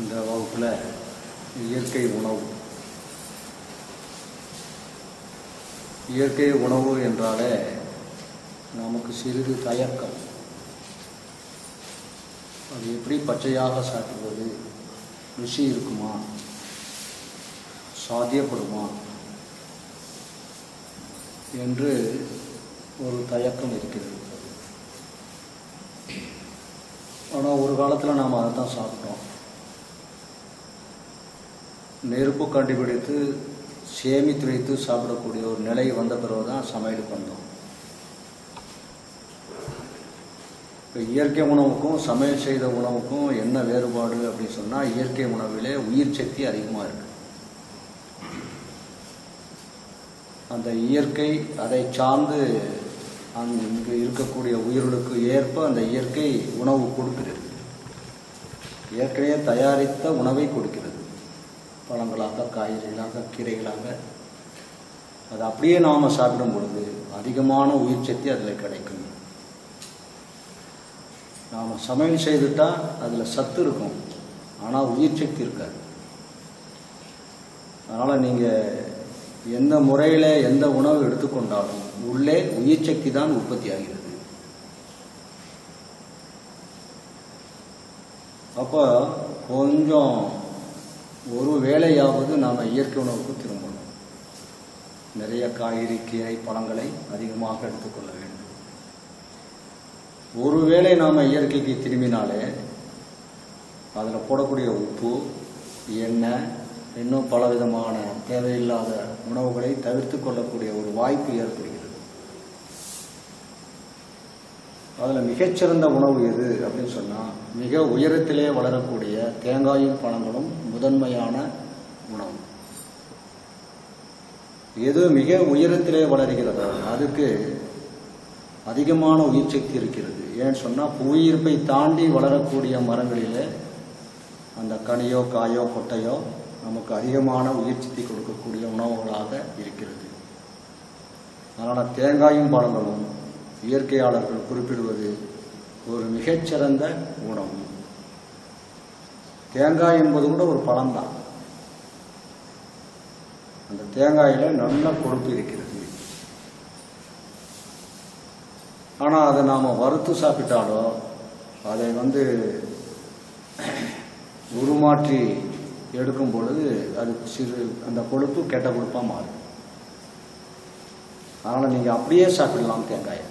இந்த வகுப்பில் இயற்கை உணவு. இயற்கை உணவு என்றாலே நமக்கு சிறிது தயக்கம். அது எப்படி பச்சையாக சாப்பிடுவது, ருசி இருக்குமா, சாத்தியப்படுமா என்று ஒரு தயக்கம் இருக்கிறது. ஆனால் ஒரு காலத்தில் நாம் அதை தான் சாப்பிட்டோம். நெருப்பு கண்டுபிடித்து சேமித்து வைத்து சாப்பிடக்கூடிய ஒரு நிலை வந்த பிறகு தான் சமையலுக்கு வந்தோம். இப்போ இயற்கை உணவுக்கும் சமையல் செய்த உணவுக்கும் என்ன வேறுபாடு அப்படின்னு சொன்னால், இயற்கை உணவிலே உயிர் சக்தி அதிகமாக இருக்கு. அந்த இயற்கை அதை சார்ந்து இங்கு இருக்கக்கூடிய உயிர்களுக்கு ஏற்ப அந்த இயற்கை உணவு கொடுக்கிறது. இயற்கையை தயாரித்த உணவை கொடுக்கிறது. பழங்களாக, காய்கறிகளாக, கீரைகளாக. அது அப்படியே நாம் சாப்பிடும் பொழுது அதிகமான உயிர் சக்தி அதில் கிடைக்கும். நாம் சமையல் செய்துட்டா அதில் சத்து இருக்கும், ஆனால் உயிர் சக்தி இருக்காது. அதனால் நீங்கள் எந்த முறையில் எந்த உணவு எடுத்துக்கொண்டாலும் உள்ளே உயிர் சக்தி தான் உற்பத்தி ஆகிறது. அப்போ கொஞ்சம் ஒரு வேளையாவது நாம் இயற்கை உணவுக்கு திரும்பணும். நிறைய காய்கறி, கீரை, பழங்களை அதிகமாக எடுத்துக்கொள்ள வேண்டும். ஒருவேளை நாம் இயற்கைக்கு திரும்பினாலே அதில் போடக்கூடிய உப்பு, எண்ணெய், இன்னும் பலவிதமான தேவையில்லாத உணவுகளை தவிர்த்து கொள்ளக்கூடிய ஒரு வாய்ப்பு ஏற்படுகிறது. அதில் மிகச்சிறந்த உணவு எது அப்படின்னு சொன்னால், மிக உயரத்திலே வளரக்கூடிய தேங்காயும் பழங்களும் முதன்மையான உணவு. எது மிக உயரத்திலே வளர்கிறதோ அதுக்கு அதிகமான உயிர் சக்தி இருக்கிறது. ஏன்னு சொன்னால், புவியீர்ப்பை தாண்டி வளரக்கூடிய மரங்களிலே அந்த கனியோ, காயோ, கொட்டையோ நமக்கு அதிகமான உயிர் சக்தி கொடுக்கக்கூடிய உணவுகளாக இருக்கிறது. அதனால் தேங்காயும் பழங்களும் இயற்கையாளர்கள் குறிப்பிடுவது ஒரு மிகச்சிறந்த உணவு. தேங்காய் என்பது கூட ஒரு பழம்தான். அந்த தேங்காயில நல்ல கொழுப்பு இருக்கிறது. ஆனால் அதை நாம் வறுத்து சாப்பிட்டாலோ, அதை உருமாற்றி எடுக்கும் பொழுது அது அந்த கொழுப்பு கெட்ட கொழுப்பாக மாறும். அதனால் நீங்கள் அப்படியே சாப்பிடலாம் தேங்காயை.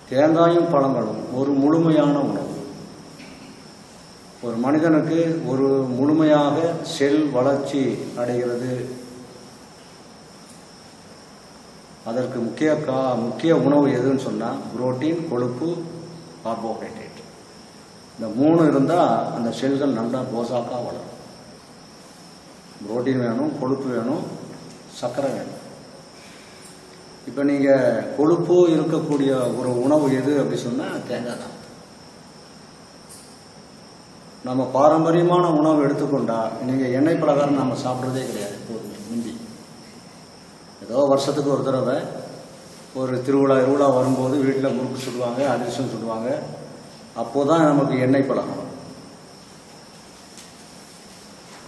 தேங்காயும் பழங்களும் ஒரு முழுமையான உணவு. ஒரு மனிதனுக்கு ஒரு முழுமையாக செல் வளர்ச்சி அடைகிறது. அதற்கு முக்கிய உணவு எதுன்னு சொன்னால், புரோட்டீன், கொழுப்பு, கார்போஹைட்ரேட். இந்த 3 இருந்தால் அந்த செல்கள் நல்லா போசாக்காக வளரும். புரோட்டீன் வேணும், கொழுப்பு வேணும், சர்க்கரை வேணும். இப்போ நீங்கள் கொழுப்பு இருக்கக்கூடிய ஒரு உணவு எது அப்படி சொன்னால் தேங்காய் தான். நம்ம பாரம்பரியமான உணவு எடுத்துக்கொண்டா, நீங்கள் எண்ணெய் பலகாரம் நம்ம சாப்பிட்றதே கிடையாது. எப்போதுமே முந்தி ஏதோ வருஷத்துக்கு ஒரு தடவை ஒரு திருவிழா வரும்போது வீட்டில் முறுக்கு சுடுவாங்க, அதிரசம் சுடுவாங்க. அப்போதான் நமக்கு எண்ணெய் பலகாரம்.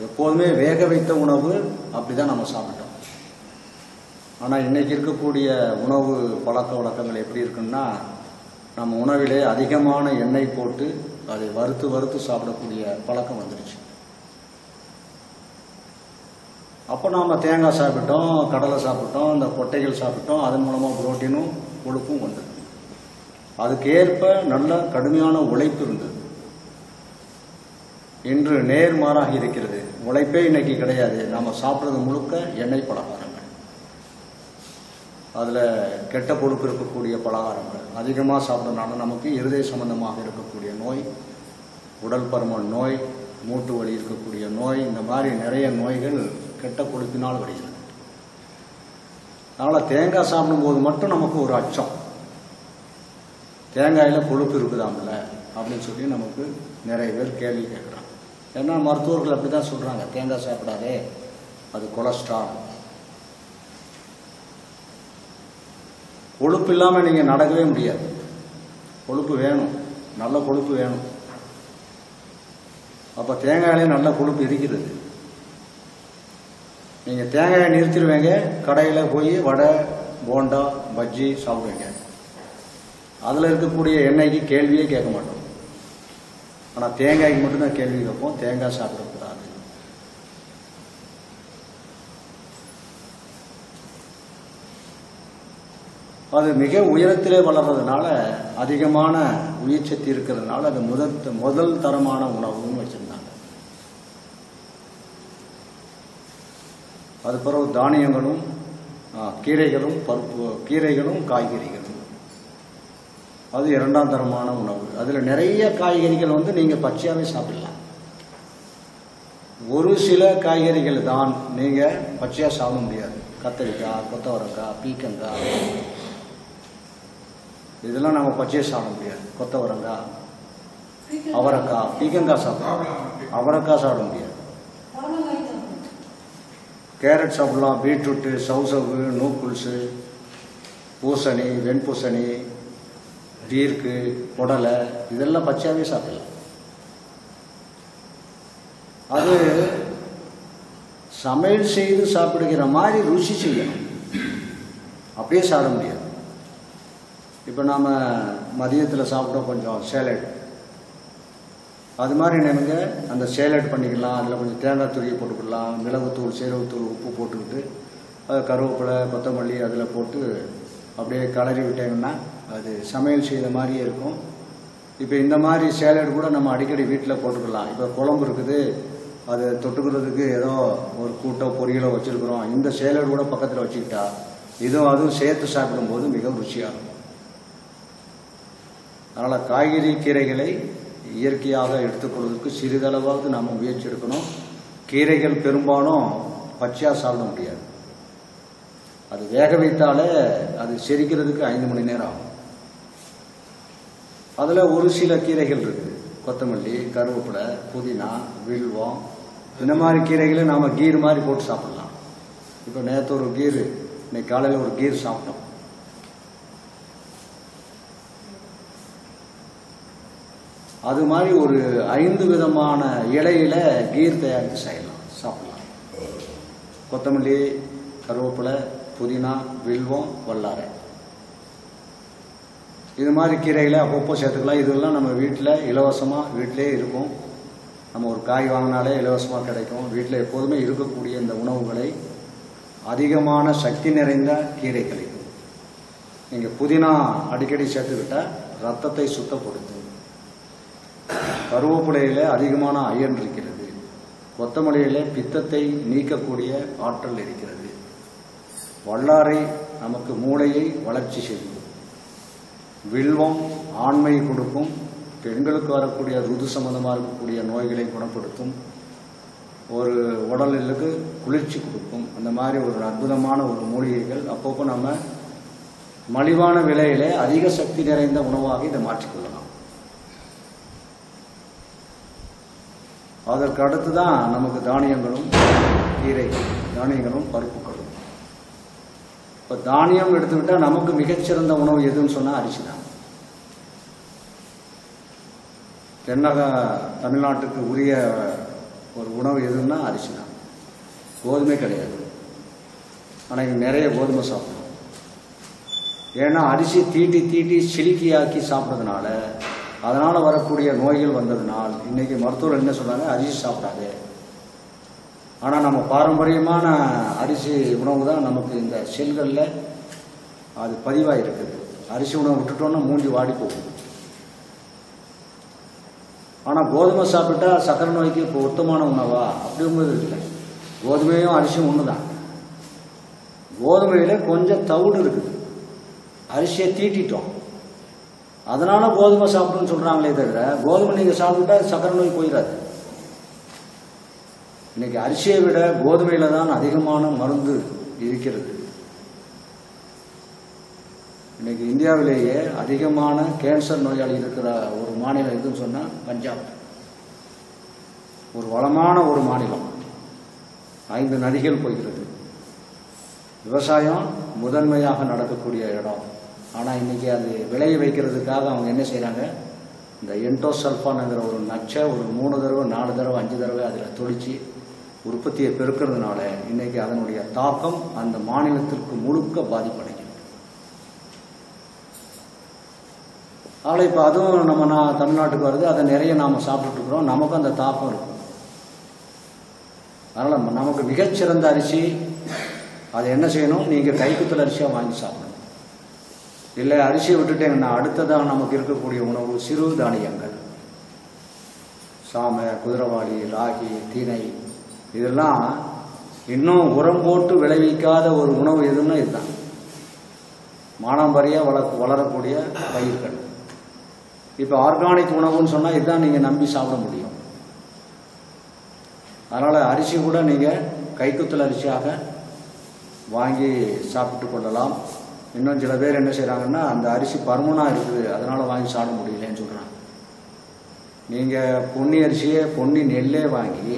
எப்போதுமே வேக வைத்த உணவு அப்படிதான் நம்ம சாப்பிட்டோம். ஆனால் இன்னைக்கு இருக்கக்கூடிய உணவு பழக்க வழக்கங்கள் எப்படி இருக்குன்னா, நம்ம உணவிலே அதிகமான எண்ணெய் போட்டு அதை வறுத்து சாப்பிடக்கூடிய பழக்கம் வந்துடுச்சு. அப்போ நாம் தேங்காய் சாப்பிட்டோம், கடலை சாப்பிட்டோம், இந்த கொட்டைகள் சாப்பிட்டோம். அதன் மூலமாக புரோட்டீனும் கொழுப்பும் வந்தது. அதுக்கு ஏற்ப நல்ல கடுமையான உழைப்பு இருந்தது. இன்று நேர்மாறாக இருக்கிறது. உழைப்பே இன்னைக்கு கிடையாது. நம்ம சாப்பிட்றது முழுக்க எண்ணெய் பலகாரங்கள். அதில் கெட்ட கொழுப்பு இருக்கக்கூடிய பலகாரங்கள் அதிகமாக சாப்பிட்றதுனால நமக்கு இருதய சம்பந்தமாக இருக்கக்கூடிய நோய், உடல் பருமன் நோய், மூட்டு வலி இருக்கக்கூடிய நோய், இந்த மாதிரி நிறைய நோய்கள் கெட்ட கொழுப்பினால் வருகிறது. அதனால் தேங்காய் சாப்பிடும்போது மட்டும் நமக்கு ஒரு அச்சம். தேங்காயில் கொழுப்பு இருக்குதாம்ல அப்படின்னு சொல்லி நமக்கு நிறைய பேர் கேள்வி கேட்குறாங்க. ஏன்னா மருத்துவர்கள் அப்படி தான் சொல்கிறாங்க, தேங்காய் சாப்பிடாதே, அது கொலஸ்ட்ரால். கொழுப்பு இல்லாமல் நீங்கள் நடக்கவே முடியாது. கொழுப்பு வேணும், நல்ல கொழுப்பு வேணும். அப்போ தேங்காயிலே நல்ல கொழுப்பு இருக்கிறது. நீங்கள் தேங்காயை நிறுத்திடுவீங்க, கடையில் போய் வடை, போண்டா, பஜ்ஜி சாப்பிடுவீங்க. அதில் இருக்கக்கூடிய எண்ணெய்க்கு கேள்வியே கேட்க மாட்டோம். ஆனால் தேங்காய்க்கு மட்டும்தான் கேள்வி கேட்போம். தேங்காய் சாப்பிடக்கூடாது. அது மிக உயரத்திலே வளர்றதுனால, அதிகமான உயிர் சக்தி இருக்கிறதுனால அது முதல் தரமான உணவுன்னு வச்சிருந்தாங்க. அது பிறகு தானியங்களும் கீரைகளும் கீரைகளும் காய்கறிகளும் அது இரண்டாம் தரமான உணவு. அதில் நிறைய காய்கறிகள் நீங்கள் பச்சையாகவே சாப்பிடலாம். ஒரு சில காய்கறிகள் தான் நீங்கள் பச்சையாக சாப்பிட முடியாது. கத்திரிக்காய், கொத்தவரங்காய், பீக்கங்காய், இதெல்லாம் நம்ம பச்சையாக சாப்பிட முடியாது. கொத்தவரங்காய், அவரைக்காய், பீக்கங்காய் சாப்பிடலாம், அவரைக்காய் சாப்பிட முடியாது. கேரட் சாப்பிடலாம், பீட்ரூட்டு, சவுசவு, நூக்குல்ஸு, பூசணி, வெண்பூசணி, பீர்க்கு, குடலை, இதெல்லாம் பச்சையாகவே சாப்பிடலாம். அது சமையல் செய்து சாப்பிடுகிற மாதிரி ருசி செய்யணும், அப்படியே சாப்பிட முடியாது. இப்போ நாம் மதியத்தில் சாப்பிட்டோம் கொஞ்சம் சேலட், அது மாதிரி நீங்கள் அந்த சேலட் பண்ணிக்கலாம். அதில் கொஞ்சம் தேங்காய் துருவி போட்டுக்கலாம், மிளகுத்தூள், சீரகத்தூள், உப்பு போட்டுக்கிட்டு அது கருவேப்பிலை, கொத்தமல்லி அதில் போட்டு அப்படியே கலரி விட்டீங்கன்னா அது சமையல் செய்த மாதிரியே இருக்கும். இப்போ இந்த மாதிரி சேலட் கூட நம்ம அடிக்கடி வீட்டில் போட்டுக்கலாம். இப்போ குழம்பு இருக்குது, அதை தொட்டுக்கிறதுக்கு ஏதோ ஒரு கூட்டோ பொரியலோ வச்சுருக்குறோம், இந்த சேலட் கூட பக்கத்தில் வச்சுக்கிட்டா இதுவும் அதுவும் சேர்த்து சாப்பிடும்போது மிகவும் ருசியாக இருக்கும். அதனால் காய்கறி, கீரைகளை இயற்கையாக எடுத்துக்கொள்வதற்கு சிறிதளவாவது நாம் முயற்சி எடுக்கணும். கீரைகள் பெரும்பாலும் பச்சையாக சாப்பிட முடியாது. அது வேக வைத்தாலே அது செரிக்கிறதுக்கு 5 மணி நேரம் ஆகும். அதில் ஒரு சில கீரைகள் இருக்குது, கொத்தமல்லி, கருவேப்பிலை, புதினா, வில்வம், இந்த மாதிரி கீரைகளை நாம் கீர் மாதிரி போட்டு சாப்பிடலாம். இப்போ நேற்று ஒரு கீர், இன்னைக்கு காலையில் ஒரு கீர் சாப்பிட்டோம். அது மாதிரி ஒரு 5 விதமான இலையில கீர் தயாரித்து சாப்பிடலாம். கொத்தமல்லி, கருவேப்பிலை, புதினா, வில்வம், வல்லாரை, இது மாதிரி கீரைகளை அப்பப்போ சேர்த்துக்கலாம். இதெல்லாம் நம்ம வீட்டில் இலவசமாக வீட்டிலே இருக்கும். நம்ம ஒரு காய் வாங்கினாலே இலவசமாக கிடைக்கும். வீட்டில் எப்போதுமே இருக்கக்கூடிய இந்த உணவுகளை அதிகமான சக்தி நிறைந்த கீரைகளை நீங்கள் புதினா அடிக்கடி சேர்த்துக்கிட்டால் ரத்தத்தை சுத்தப்படுத்தும். கருவேப்பிலையில் அதிகமான அயன் இருக்கிறது. கொத்தமல்லியில் பித்தத்தை நீக்கக்கூடிய ஆற்றல் இருக்கிறது. வல்லாரை நமக்கு மூளையை வளர்ச்சி செய்யும். வில்வம் ஆண்மையை கொடுக்கும். பெண்களுக்கு வரக்கூடிய ருது சம்பந்தமாக இருக்கக்கூடிய நோய்களை குணப்படுத்தும். ஒரு உடலுக்கு குளிர்ச்சி கொடுக்கும். அந்த மாதிரி ஒரு அற்புதமான ஒரு மூலிகைகள். அப்பப்போ நம்ம மலிவான விலையிலே அதிக சக்தி நிறைந்த உணவாக இதை மாற்றிக்கொள்ளலாம். அதற்கு அடுத்து தான் நமக்கு தானியங்களும் கீரைகள், தானியங்களும் பருப்புகளும். இப்போ தானியம் எடுத்துக்கிட்டால் நமக்கு மிகச்சிறந்த உணவு எதுன்னு சொன்னால் அரிசி தான். தமிழ்நாட்டுக்கு உரிய ஒரு உணவு எதுன்னா அரிசி தான். கோதுமை கிடையாது. ஆனால் இங்கே நிறைய கோதுமை சாப்பிடணும். ஏன்னா அரிசி தீட்டி சிலிக்கியாக்கி சாப்பிட்றதுனால அதனால் வரக்கூடிய நோய்கள் வந்ததுனால் இன்னைக்கு மருத்துவர் என்ன சொல்றாங்க, அரிசி சாப்பிடாது. ஆனால் நம்ம பாரம்பரியமான அரிசி உணவு தான் நமக்கு இந்த செல்களில் அது பதிவாக இருக்குது. அரிசி உணவு விட்டுட்டோன்னா மூஞ்சி வாடி போகும். ஆனால் கோதுமை சாப்பிட்டா சக்கரை நோய்க்கு இப்போ ஒத்தமான உணவா அப்படிங்கிறது இல்லை. கோதுமையும் அரிசியும் ஒன்று தான். கோதுமையில் கொஞ்சம் தவிடு இருக்குது, அரிசியை தீட்டிட்டோம், அதனால கோதுமை சாப்பிடுன்னு சொல்றாங்களே தவிர கோதுமை நீங்கள் சாப்பிட்டா சக்கரை நோய் போயிடாது. இன்னைக்கு அரிசியை விட கோதுமையில தான் அதிகமான மருந்து இருக்கிறது. இன்னைக்கு இந்தியாவிலேயே அதிகமான கேன்சர் நோயாளி இருக்கிற ஒரு மாநிலம் எதுன்னு சொன்னால் பஞ்சாப். ஒரு வளமான ஒரு மாநிலம், 5 நதிகள் போகிறது, விவசாயம் முதன்மையாக நடக்கக்கூடிய இடம். ஆனால் இன்னைக்கு அது விளைய வைக்கிறதுக்காக அவங்க என்ன செய்கிறாங்க, இந்த என்டோசல்ஃபான்ங்கிற ஒரு நச்சை ஒரு 3 தடவை 4 தடவை 5 தடவை அதில் தொளிச்சு உற்பத்தியை பெருக்கிறதுனால இன்னைக்கு அதனுடைய தாக்கம் அந்த மாநிலத்திற்கு முழுக்க பாதிப்படைக்கும். ஆனால் இப்போ அதுவும் நம்ம தமிழ்நாட்டுக்கு வருது, அதை நிறைய நாம் சாப்பிட்டுருக்குறோம், நமக்கும் அந்த தாக்கம் இருக்கும். அதனால் நமக்கு மிகச்சிறந்த அரிசி அதை என்ன செய்யணும், நீங்கள் கைக்குத்தல் அரிசியாக வாங்கி சாப்பிடணும். இல்லை அரிசியை விட்டுட்டீங்கன்னா அடுத்ததாக நமக்கு இருக்கக்கூடிய உணவு சிறு தானியங்கள், சாமை, குதிரைவாளி, ராகி, திணை, இதெல்லாம் இன்னும் உரம் போட்டு விளைவிக்காத ஒரு உணவு எதுன்னா இதுதான். மானாம்பரியாக வளரக்கூடிய பயிர்கள். இப்போ ஆர்கானிக் உணவுன்னு சொன்னால் இதுதான் நீங்கள் நம்பி சாப்பிட முடியும். அதனால் அரிசி கூட நீங்கள் கைக்குத்தல் அரிசியாக வாங்கி சாப்பிட்டு கொள்ளலாம். இன்னும் சில பேர் என்ன செய்கிறாங்கன்னா, அந்த அரிசி பருமனாக இருக்குது அதனால் வாங்கி சாப்பிட முடியலன்னு சொல்கிறாங்க. நீங்கள் பொன்னி அரிசியே பொன்னி நெல்லே வாங்கி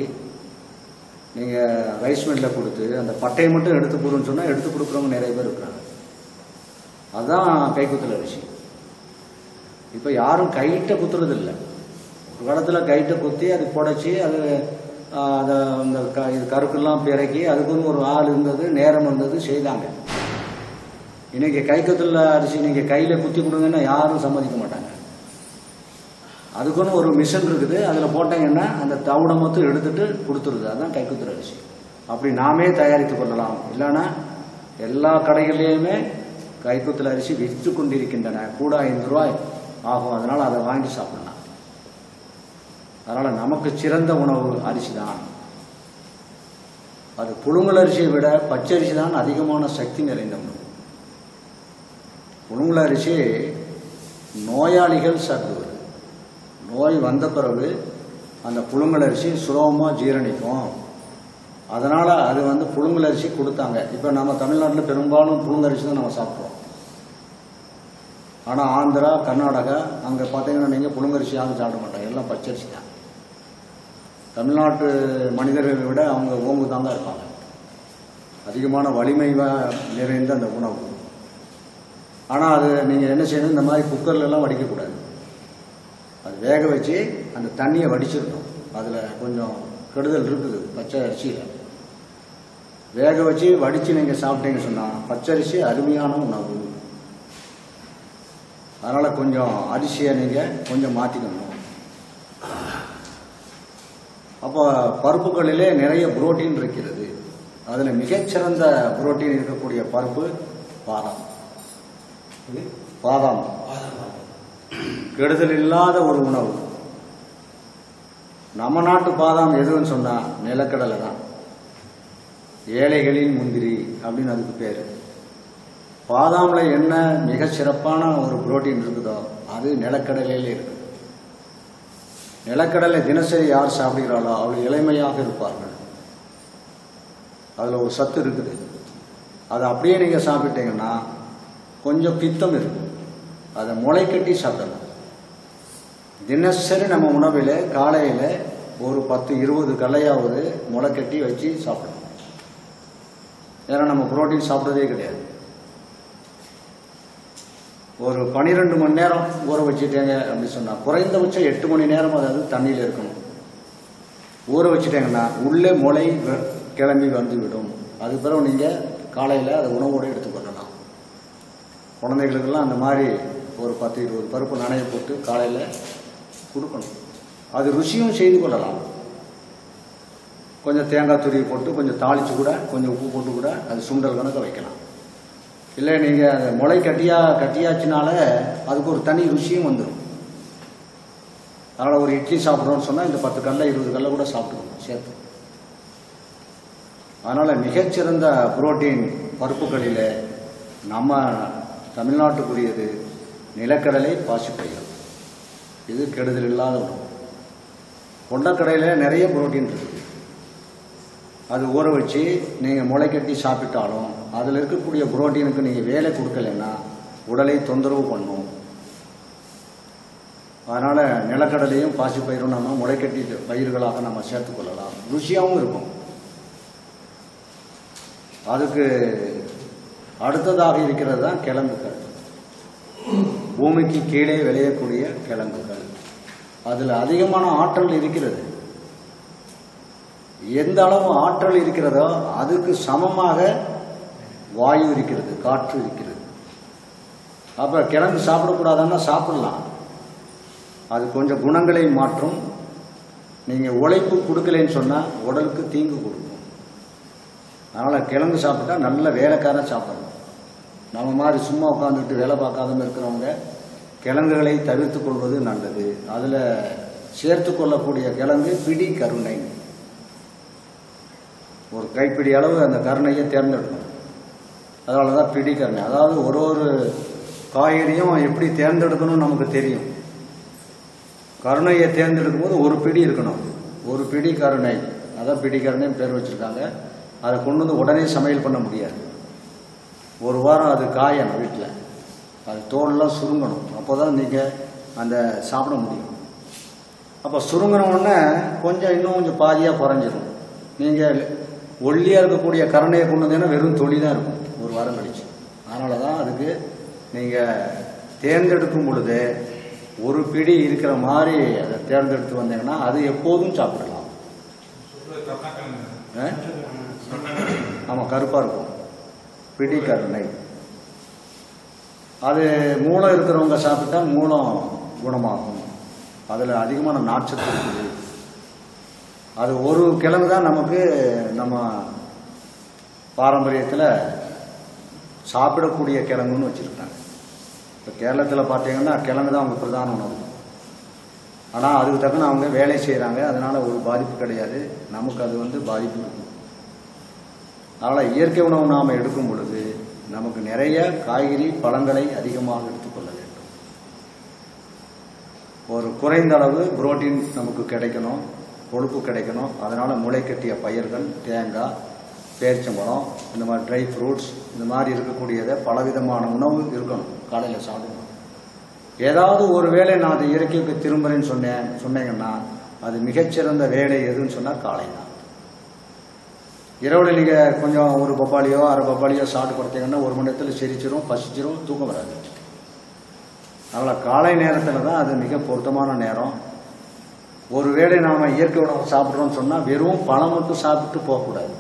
நீங்கள் ரைஸ் மில்லில் கொடுத்து அந்த பட்டையை மட்டும் எடுத்து கொடுன்னு சொன்னால் எடுத்து கொடுக்குறவங்க நிறைய பேர் இருக்கிறாங்க. அதுதான் கைக்குத்தல் அரிசி. இப்போ யாரும் கையிட்ட குத்துறது இல்லை. ஒரு காலத்தில் கையிட்ட குத்தி அது புடைச்சி அது அதை அந்த இது கருக்கெல்லாம் பிறக்கி அதுக்குன்னு ஒரு ஆள் இருந்தது, நேரம் இருந்தது, செய்தாங்க. இன்னைக்கு கைக்குத்தல் அரிசி நீங்கள் கையில் குத்தி கொடுங்கன்னா யாரும் சம்மதிக்க மாட்டாங்க. அதுக்குன்னு ஒரு மிஷின் இருக்குது, அதில் போட்டாங்கன்னா அந்த தவிடை மொத்தம் எடுத்துட்டு கொடுத்துருது. அதுதான் கைக்குத்தல் அரிசி. அப்படி நாமே தயாரித்து கொள்ளலாம். இல்லைன்னா எல்லா கடைகள்லையுமே கைக்குத்தல் அரிசி விற்று கொண்டிருக்கின்றன. கூட 5 ரூபாய் ஆகும். அதனால் அதை வாங்கி சாப்பிடலாம். அதனால் நமக்கு சிறந்த உணவு அரிசி தான். அது புழுங்கல் அரிசியை விட பச்சரிசி தான் அதிகமான சக்தி நிறைந்த உணவு. புழுங்கல் அரிசி நோயாளிகள் சாப்பிடுவது. நோய் வந்த பிறகு அந்த புழுங்கல் அரிசி சுலபமாக ஜீரணிக்கும். அதனால் அது புழுங்கல் அரிசி கொடுத்தாங்க. இப்போ நம்ம தமிழ்நாட்டில் பெரும்பாலும் புழுங்கல் அரிசி தான் நம்ம சாப்பிட்றோம். ஆனால் ஆந்திரா, கர்நாடகா அங்கே பார்த்தீங்கன்னா நீங்கள் புழுங்கரிசி யாரும் சாப்பிட மாட்டாங்க, எல்லாம் பச்சரிசி தான். தமிழ்நாட்டு மனிதர்களை விட அவங்க ஓங்கு தாங்க இருப்பாங்க. அதிகமான வலிமை நிறைந்த அந்த உணவு. ஆனால் அது நீங்கள் என்ன செய்யணும், இந்த மாதிரி குக்கர்லாம் வடிக்கக்கூடாது. அது வேக வச்சு அந்த தண்ணியை வடிச்சிடணும். அதில் கொஞ்சம் கெடுதல் இருக்குது பச்சை அரிசியில். வேக வச்சு வடித்து நீங்கள் சாப்பிட்டீங்கன்னு சொன்னால் பச்சரிசி அருமையான உணவு. அதனால் கொஞ்சம் அரிசியை நீங்கள் கொஞ்சம் மாற்றிக்கணும். அப்போ பருப்புகளிலே நிறைய புரோட்டீன் இருக்கிறது. அதில் மிகச்சிறந்த புரோட்டீன் இருக்கக்கூடிய பருப்பு பாதாம். பாதாம் கெடுதல் இல்லாத ஒரு உணவு. நம்ம நாட்டு பாதாம் எதுன்னு சொன்னால் நிலக்கடலை தான். ஏழைகளின் முந்திரி அப்படின்னு அதுக்கு பேர். பாதாமில் என்ன மிக சிறப்பான ஒரு புரோட்டீன் இருக்குதோ அது நிலக்கடலையிலே இருக்குது. நிலக்கடலை தினசரி யார் சாப்பிடுகிறாளோ அவள் இளமையாக இருப்பார்கள். அதில் ஒரு சத்து இருக்குது. அதை அப்படியே நீங்கள் சாப்பிட்டீங்கன்னா கொஞ்சம் பித்தம் இருக்கும். அதை முளை கட்டி சாப்பிடலாம். தினசரி நம்ம உணவில் காலையில் ஒரு 10-20 கல்லையாவது முளை கட்டி வச்சு சாப்பிடணும். ஏன்னா நம்ம புரோட்டீன் சாப்பிட்றதே கிடையாது. ஒரு 12 மணி நேரம் ஊற வச்சுட்டேங்க அப்படின்னு சொன்னால் குறைந்தபட்சம் 8 மணி நேரம் அதாவது தண்ணியில் இருக்கணும். ஊற வச்சுட்டேங்கன்னா உள்ளே முளை கிளம்பி வந்துவிடும். அதுக்கு பிறகு நீங்கள் காலையில் அதை உணவோடு எடுத்துக்கொள்ளலாம். குழந்தைகளுக்கெல்லாம் அந்த மாதிரி ஒரு 10-20 பருப்பு நனைய போட்டு காலையில் கொடுக்கணும். அது ருசியும் செய்து கொள்ளலாம். கொஞ்சம் தேங்காய் துருவி போட்டு கொஞ்சம் தாளித்து கூட கொஞ்சம் உப்பு போட்டு கூட அது சுண்டல் கணக்க வைக்கலாம். இல்லை நீங்கள் அதை முளை கட்டியாச்சுனால அதுக்கு ஒரு தனி ருசியும் வந்துடும். அதனால் ஒரு இட்லி சாப்பிட்றோன்னு சொன்னால் இந்த 10 கல்லை 20 கல்லை கூட சாப்பிட்டுக்கணும் சேர்த்து. அதனால் மிகச்சிறந்த புரோட்டீன் பருப்புகளில் நம்ம தமிழ்நாட்டுக்குரியது நிலக்கடலை, பாசிப்பயிறு. இது கெடுதல் இல்லாத உணவு. கொண்டக்கடையில் நிறைய புரோட்டீன் இருக்குது. அது ஊற வச்சு நீங்கள் முளை கட்டி சாப்பிட்டாலும் அதில் இருக்கக்கூடிய புரோட்டீனுக்கு நீங்கள் வேலை கொடுக்கலைன்னா உடலை தொந்தரவு பண்ணும். அதனால் நிலக்கடலையும் பாசிப்பயிரும் நம்ம முளைக்கட்டி பயிர்களாக நம்ம சேர்த்துக்கொள்ளலாம். ருசியாகவும் இருக்கும். அதுக்கு அடுத்ததாக இருக்கிறது தான் கிழங்குகள். பூமிக்கு கீழே விளையக்கூடிய கிழங்குகள். அதில் அதிகமான ஆற்றல் இருக்கிறது. எந்த அளவு ஆற்றல் இருக்கிறதோ அதுக்கு சமமாக வாயு இருக்கிறது, காற்று இருக்கிறது. அப்போ கிழங்கு சாப்பிடக்கூடாதுன்னா சாப்பிடலாம். அது கொஞ்சம் குணங்களை மாற்றும். நீங்கள் உழைப்பு கொடுக்கலன்னு சொன்னால் உடலுக்கு தீங்கு கொடுக்கும். அதனால் கிழங்கு சாப்பிட்டா நல்ல வேலைக்காரன் சாப்பிடணும். நம்ம மாதிரி சும்மா உட்காந்துக்கிட்டு வேலை பார்க்காதவங்க இருக்கிறவங்க கிழங்குகளை தவிர்த்து கொள்வது நல்லது. அதில் சேர்த்து கொள்ளக்கூடிய கிழங்கு பிடி கருணை. ஒரு கைப்பிடி அளவு அந்த கருணையை தேர்ந்தெடுக்கணும். அதனால தான் பிடி கருணை. அதாவது ஒரு ஒரு காய்கறியும் எப்படி தேர்ந்தெடுக்கணும்னு நமக்கு தெரியும். கருணையை தேர்ந்தெடுக்கும் போது ஒரு பிடி இருக்கணும். ஒரு பிடி கருணை, அதான் பிடி கருணைன்னு பேர் வச்சுருக்காங்க. அதை கொண்டு வந்து உடனே சமையல் பண்ண முடியாது. ஒரு வாரம் அது காயணும் வீட்டில். அது தோலெல்லாம் சுருங்கணும். அப்போ தான் நீங்கள் அந்த சாப்பிட முடியும். அப்போ சுருங்கினவுடனே இன்னும் கொஞ்சம் பாதியாக குறைஞ்சிடும். நீங்கள் ஒல்லியாக இருக்கக்கூடிய கருணையை கொண்டு வந்தீங்கன்னா வெறும் தொலி தான் இருக்கும் ஒரு வாரம் கழிச்சு. அதனால தான் அதுக்கு நீங்கள் தேர்ந்தெடுக்கும் பொழுது ஒரு பிடி இருக்கிற மாதிரி அதை தேர்ந்தெடுத்து வந்தீங்கன்னா அது எப்போதும் சாப்பிடலாம். ஆமாம், கருப்பாக இருக்கும் பிடி கருணை. அது மூலம் இருக்கிறவங்க சாப்பிட்டா மூலம் குணமாகும். அதில் அதிகமான நார்ச்சத்து இருக்குது. அது ஒரு கிழங்கு தான் நமக்கு நம்ம பாரம்பரியத்தில் சாப்பிடக்கூடிய கிழங்குன்னு வச்சுருக்காங்க. இப்போ கேரளத்தில் பார்த்தீங்கன்னா கிழங்கு தான் அவங்க பிரதான உணவு. ஆனால் அதுக்கு தக்கன அவங்க வேலை செய்கிறாங்க. அதனால் ஒரு பாதிப்பு கிடையாது. நமக்கு அது பாதிப்பு இருக்கும். அதனால் இயற்கை உணவு நாம் எடுக்கும் பொழுது நமக்கு நிறைய காய்கறி பழங்களை அதிகமாக எடுத்துக்கொள்ள வேண்டும். ஒரு குறைந்த அளவு புரோட்டீன் நமக்கு கிடைக்கணும், கொழுப்பு கிடைக்கணும். அதனால் முளை கட்டிய பயிர்கள், தேங்காய், பேரிச்சம்பழம், இந்த மாதிரி ட்ரை ஃப்ரூட்ஸ், இந்த மாதிரி இருக்கக்கூடியதை பலவிதமான உணவு இருக்கணும். காலையில் சாப்பிடணும். ஏதாவது ஒரு வேளை நான் அதை இயற்கைக்கு திரும்புறேன்னு சொன்னீங்கன்னா அது மிகச்சிறந்த வேலை எதுன்னு சொன்னால் காலை தான். இரவில் நீங்கள் கொஞ்சம் ஒரு பப்பாளியோ அரை பப்பாளியோ சாப்பிட்டு கொடுத்தீங்கன்னா ஒரு மணி நேரத்தில் செரிச்சிரும், பசிச்சிரும், தூக்கம் வராது. அதனால் காலை நேரத்தில் தான் அது மிக பொருத்தமான நேரம். ஒரு வேளை நாம் இயற்கை உணவு சாப்பிட்றோம்னு சொன்னால் வெறும் பழம் மட்டும் சாப்பிட்டு போகக்கூடாது.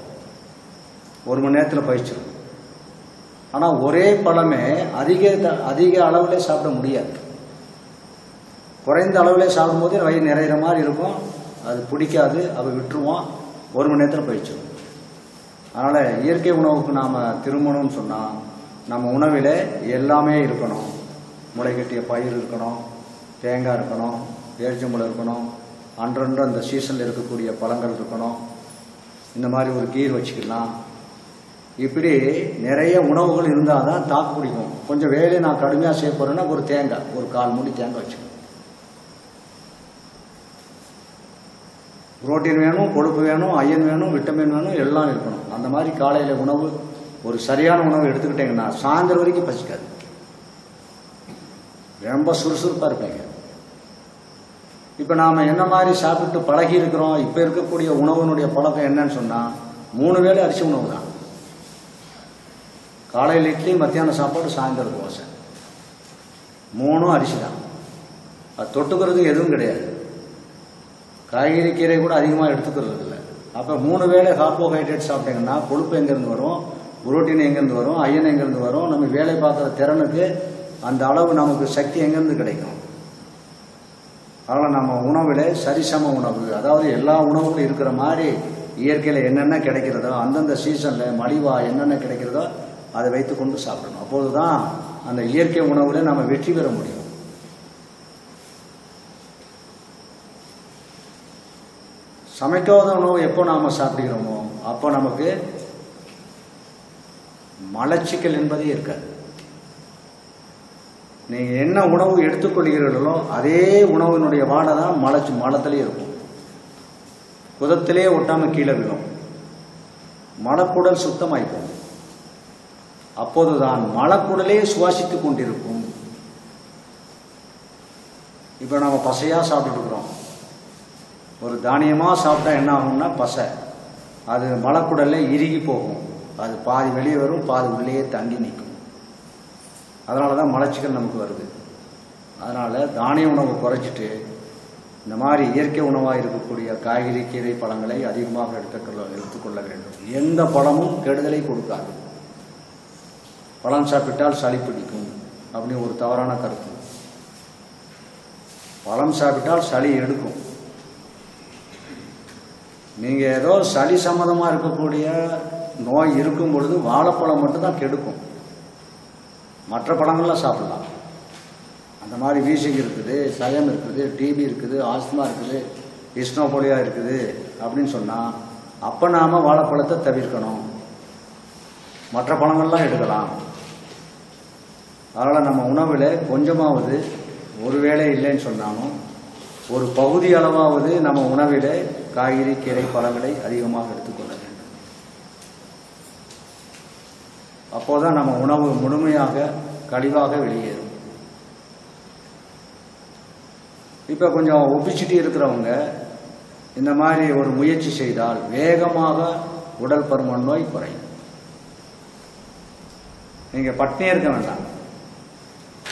ஒரு மணி நேரத்தில் பயிச்சிடும். ஆனால் ஒரே பழமே அதிக அளவில் சாப்பிட முடியாது. குறைந்த அளவில் சாப்பிடும்போது வயிறு நிறையிற மாதிரி இருக்கும். அது பிடிக்காது, அதை விட்டுருவோம். ஒரு மணி நேரத்தில் பயிச்சிடும். அதனால் இயற்கை உணவுக்கு நாம் திரும்பணும்னு சொன்னால் நம்ம உணவில் எல்லாமே இருக்கணும். முளை கட்டிய பயிர் இருக்கணும், தேங்காய் இருக்கணும், பேரிச்சம்பழம் இருக்கணும், அன்றன்று அந்த சீசனில் இருக்கக்கூடிய பழங்கள் இருக்கணும். இந்த மாதிரி ஒரு கீர் வச்சுக்கலாம். இப்படி நிறைய உணவுகள் இருந்தால் தான் தாக்கு பிடிக்கும். கொஞ்சம் வேலையை நான் கடுமையாக செய்ய போகிறேன்னா ஒரு தேங்காய், ஒரு 1/4 மூடி தேங்காய் வச்சுக்கணும். புரோட்டீன் வேணும், கொழுப்பு வேணும், அயன் வேணும், விட்டமின் வேணும், எல்லாம் இருக்கணும். அந்த மாதிரி காலையில் உணவு ஒரு சரியான உணவு எடுத்துக்கிட்டீங்கன்னா சாயந்தரம் வரைக்கும் பசிக்காது. ரொம்ப சுறுசுறுப்பாக இருப்பீங்க. இப்போ நாம் என்ன மாதிரி சாப்பிட்டு பழகி இருக்கிறோம். இப்போ இருக்கக்கூடிய உணவுனுடைய பழக்கம் என்னன்னு சொன்னால் 3 வேளை அரிசி உணவு தான். காலையில் இட்லி, மத்தியானம் சாப்பாடு, சாயந்தரம் தோசை. 3ம் அரிசி தான். அது தொட்டுக்கிறது எதுவும் கிடையாது. காய்கறி கீரை கூட அதிகமாக எடுத்துக்கிறது இல்லை. அப்போ 3 வேளை கார்போஹைட்ரேட் சாப்பிட்டீங்கன்னா கொழுப்பு எங்கேருந்து வரும், புரோட்டீன் எங்கேருந்து வரும், அயன் எங்கேருந்து வரும், நம்ம வேலை பார்க்குற திறனுக்கு அந்த அளவு நமக்கு சக்தி எங்கேருந்து கிடைக்கும். அதனால் நம்ம உணவில் சரிசம உணவு, அதாவது எல்லா உணவுகளும் இருக்கிற மாதிரி இயற்கையில் என்னென்ன கிடைக்கிறதோ அந்தந்த சீசனில் மலிவாக என்னென்ன கிடைக்கிறதோ அதை வைத்துக்கொண்டு சாப்பிடணும். அப்போது தான் அந்த இயற்கை உணவில் நம்ம வெற்றி பெற முடியும். சமைக்காத உணவு எப்போ நாம் சாப்பிடுகிறோமோ அப்போ நமக்கு மலச்சிக்கல் என்பதே இருக்காது. நீங்கள் என்ன உணவு எடுத்துக்கொள்கிறீர்களோ அதே உணவினுடைய வாடை தான் மலத்திலே இருக்கும். குதத்திலே ஒட்டாமல் கீழே விழும். மலக்குடல் சுத்தமாய்க்கும். அப்போதுதான் மலக்குடலே சுவாசித்துக் கொண்டிருக்கும். இப்போ நம்ம பசையாக சாப்பிட்டு இருக்கிறோம். ஒரு தானியமாக சாப்பிட்டா என்ன ஆகும்னா பசை, அது மலக்குடல்ல இறுகி போகும். அது பாதி வெளியே வரும், பாதி உள்ளேயே தங்கி நிற்கும். அதனால தான் மலச்சிக்கல் நமக்கு வருது. அதனால் தானிய உணவை குறைச்சிட்டு இந்த மாதிரி இயற்கை உணவாக இருக்கக்கூடிய காய்கறி கீரை பழங்களை அதிகமாக எடுத்துக்கொள்ள வேண்டும். எந்த பழமும் கெடுதலை கொடுக்காது. பழம் சாப்பிட்டால் சளி பிடிக்கும் அப்படின்னு ஒரு தவறான கருத்து. பழம் சாப்பிட்டால் சளி எடுக்கும். நீங்கள் ஏதோ சளி சம்மந்தமாக இருக்கக்கூடிய நோய் இருக்கும் பொழுது வாழைப்பழம் மட்டும்தான் கெடுக்கும். மற்ற பழங்கள்லாம் சாப்பிடலாம். அந்த மாதிரி வீசிங் இருக்குது, சயம் இருக்குது, டிபி இருக்குது, ஆஸ்துமா இருக்குது, இஸ்னோபோலியா இருக்குது அப்படின்னு சொன்னால் அப்போ நாம் வாழைப்பழத்தை தவிர்க்கணும். மற்ற பழங்கள்லாம் எடுக்கலாம். அதனால் நம்ம உணவில் கொஞ்சமாவது, ஒருவேளை இல்லைன்னு சொன்னாலும் ஒரு பகுதி அளவாவது நம்ம உணவில் காய்கறி கீரை பழங்களை அதிகமாக எடுத்துக்கொள்ள வேண்டும். அப்போதான் நம்ம உணவு முழுமையாக கழிவாக வெளியேறும். இப்போ கொஞ்சம் ஒபிசிட்டி இருக்கிறவங்க இந்த மாதிரி ஒரு முயற்சி செய்தால் வேகமாக உடல் பருமன் நோய் குறையும். நீங்கள் பட்டினியே இருக்க வேண்டாம்.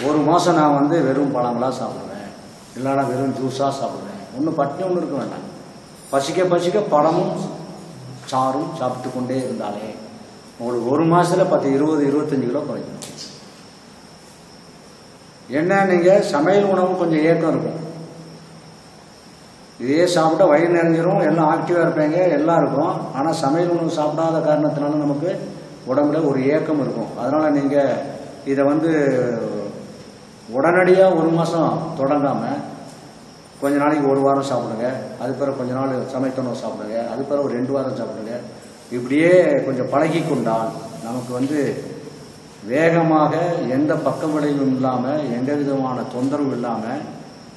ஒரு மாதம் நான் வெறும் பழங்களாக சாப்பிடுவேன், இல்லைனா வெறும் ஜூஸாக சாப்பிடுவேன். ஒன்றும் பட்டினி ஒன்றும் இருக்க வேண்டாம். பசிக்க பசிக்க பழமும் சாறும் சாப்பிட்டு கொண்டே இருந்தாலே உங்களுக்கு ஒரு மாதத்தில் 10, 20, 25 கிலோ குறைக்கும். என்ன, நீங்கள் சமையல் உணவு கொஞ்சம் ஏக்கம் இருக்கும். இதே சாப்பிட்டா வயிறு நிறைஞ்சிரும், எல்லாம் ஆக்டிவாக இருப்பீங்க, எல்லாம் இருக்கும். ஆனால் சமையல் உணவு சாப்பிடாத காரணத்தினால நமக்கு உடம்புல ஒரு ஏக்கம் இருக்கும். அதனால் நீங்கள் இதை உடனடியாக ஒரு மாதம் தொடங்காமல் கொஞ்ச நாளைக்கு ஒரு வாரம் சாப்பிடுங்க, அது பிறகு கொஞ்ச நாள் சமைத்த உணவு சாப்பிடுங்க, அது பிறகு ஒரு 2 வாரம் சாப்பிடுங்க. இப்படியே கொஞ்சம் பழகி கொண்டால் நமக்கு வேகமாக எந்த பக்க விளைவும் இல்லாமல், எந்த விதமான தொந்தரவும் இல்லாமல்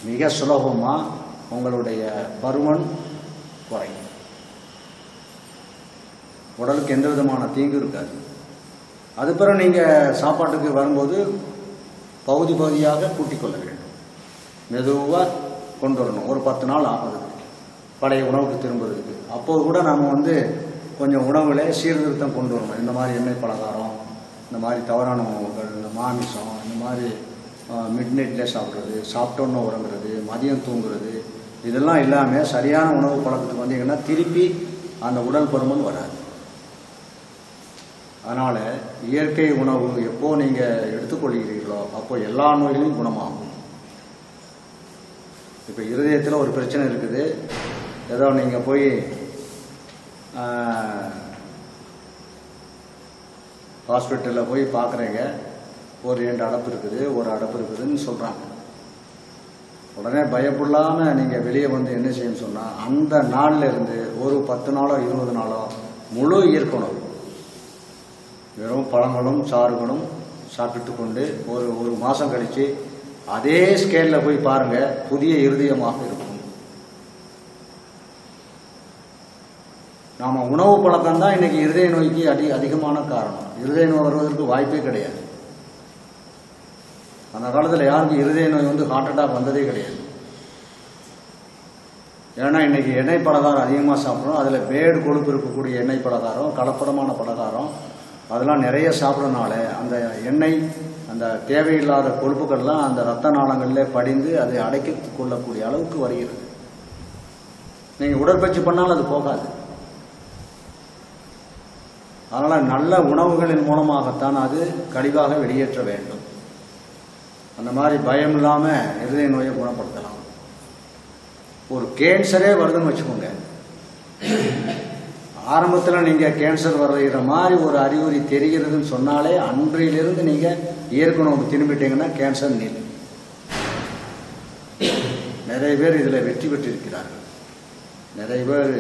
மிக சுலபமாக உங்களுடைய பருமன் குறையும். உடலுக்கு எந்த விதமான தீங்கு இருக்காது. அது பிறகு நீங்கள் சாப்பாட்டுக்கு வரும்போது பகுதி பகுதியாக கூட்டிக் கொள்ள வேண்டும். மெதுவாக கொண்டு வரணும். ஒரு 10 நாள் ஆகுது பழைய உணவுக்கு திரும்புறதுக்கு. அப்போது கூட நாம் கொஞ்சம் உணவுல சீர்திருத்தம் கொண்டு வரணும். இந்த மாதிரி எண்ணெய் பலகாரம், இந்த மாதிரி தவறான உணவுகள், இந்த மாமிசம், இந்த மாதிரி மிட் நைட்டில் சாப்பிட்றது, சாப்பிட்டோன்னு உறங்குறது, மதியம் தூங்குறது, இதெல்லாம் இல்லாமல் சரியான உணவு பழக்கத்துக்கு வந்தீங்கன்னா திருப்பி அந்த உடல் பருமன் வராது. அதனால் இயற்கை உணவு எப்போ நீங்கள் எடுத்துக்கொள்கிறீர்களோ அப்போ எல்லா நோய்களையும் குணமாகும். இப்போ இருதயத்தில் ஒரு பிரச்சனை இருக்குது, ஏதோ நீங்கள் போய் ஹாஸ்பிட்டலில் போய் பார்க்குறீங்க, ஒரு 2 அடப்பு இருக்குது, ஒரு அடப்பு இருக்குதுன்னு சொல்கிறாங்க. உடனே பயப்படாமல் நீங்கள் வெளியே என்ன செய்யணும்னு சொன்னால், அந்த நாளில் இருந்து ஒரு 10 நாளோ 20 நாளோ முழு இயற்கை உணவு, வெறும் பழங்களும் சாறுகளும் சாப்பிட்டு கொண்டு ஒரு மாதம் கழித்து அதே ஸ்கேலில் போய் பாருங்கள், புதிய இருதயமாக இருக்கும். நாம் உணவு பழக்கம் தான் இன்றைக்கி இருதய நோய்க்கு அதிகமான காரணம். இருதய நோய் வருவதற்கு வாய்ப்பே கிடையாது. அந்த காலத்தில் யாருக்கும் இருதய நோய் ஹார்ட் அட்டாக் வந்ததே கிடையாது. ஏன்னா இன்றைக்கி எண்ணெய் பலகாரம் அதிகமாக சாப்பிட்றோம். அதில் பேடு கொழுப்பு இருக்கக்கூடிய எண்ணெய் பலகாரம், கலப்படமான பலகாரம், அதெல்லாம் நிறைய சாப்பிட்றதுனால அந்த எண்ணெய், அந்த தேவையில்லாத கொழுப்புகள்லாம் அந்த இரத்த நாளங்களில் படிந்து அதை அடைக்கி கொள்ளக்கூடிய அளவுக்கு வருகிறது. நீங்கள் உடற்பயிற்சி பண்ணாலும் அது போகாது. அதனால் நல்ல உணவுகளின் மூலமாகத்தான் அது கழிவாக வெளியேற்ற வேண்டும். அந்த மாதிரி பயம் இல்லாமல் இருதய நோயை குணப்படுத்தலாம். ஒரு கேன்சரே வருதுன்னு வச்சுக்கோங்க, ஆரம்பத்தில் நீங்கள் கேன்சர் வர்ற மாதிரி ஒரு அறிகுறி தெரிகிறதுன்னு சொன்னாலே அன்றையிலிருந்து நீங்கள் இயற்கை உணவுக்கு திரும்பிட்டீங்கன்னா கேன்சர் நீள். நிறைய பேர் இதில் வெற்றி பெற்றிருக்கிறார்கள். நிறைய பேர்